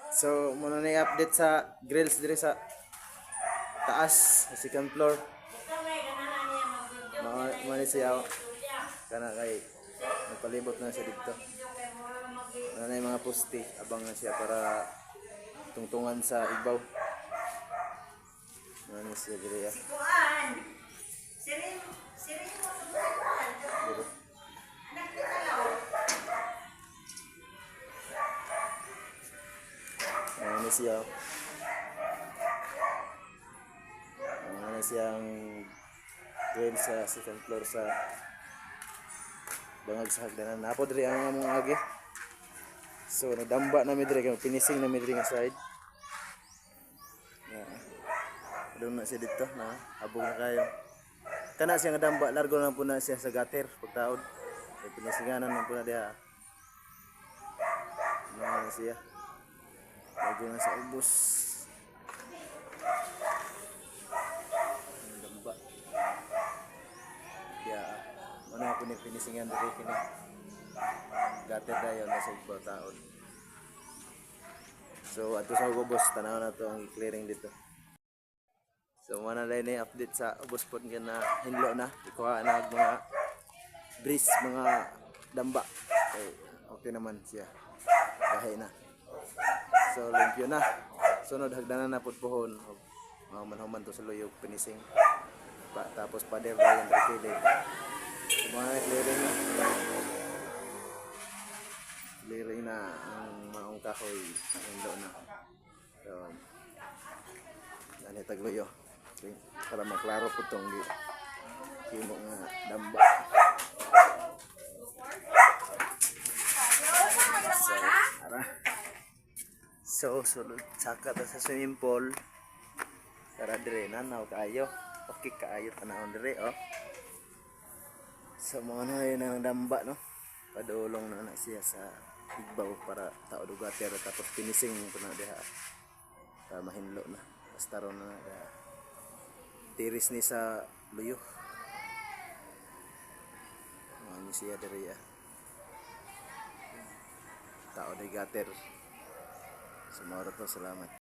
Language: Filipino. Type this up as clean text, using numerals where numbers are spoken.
So, muna na i-update sa grills dire sa taas, sa second floor. Mani siya kana kay nagpalibot na siya dito. Ano na yung mga poste, abang na siya para tungtungan sa ibaw. Ano siya dire ya. Ano siya? Ano siyang grill sa second floor sa bangag sa hagdanan. Napo diri ang among agi. So nagdamba na mi diri kay finishing na mi diri nga side. Doon na siya dito na abog na kayo. Kana siya nga damba largo na po na siya sa gutter pagtaod. Kay pinisinganan na po na diha. Na siya. Largo na sa ubos. Damba. Ya, mana po ni pinisingan diri kini. Gutter dayon na sa pagtaod. So ato sa ubos tanaw na to ang clearing dito. So mana lang ni update sa ubos pod nga na hinlo na ikuha na mga breeze mga damba. Okay naman siya. Gahay na. So limpyo na. Sunod hagdanan na pod pohon. Mahuman to sa luyog finishing. Tapos pader dayon rekilid. So mga clearing na. Clearing na ang maong kahoy hinlo na. So ani tagluyo. Okay. Para maklaro po itong himo nga damba. So, ara. So, sulod saka ta sa swimming pool. Tara dire nanaw kaayo. Okay kaayo tanawon dire oh. So, mga na yun ang damba no. Padulong na siya sa igbaw para tao dugater tapos finishing po na diha. Mahinlo na. Basta ron na tiris ni sa luyo. Ano siya diri ya. Tao de gater. Sumara to salamat.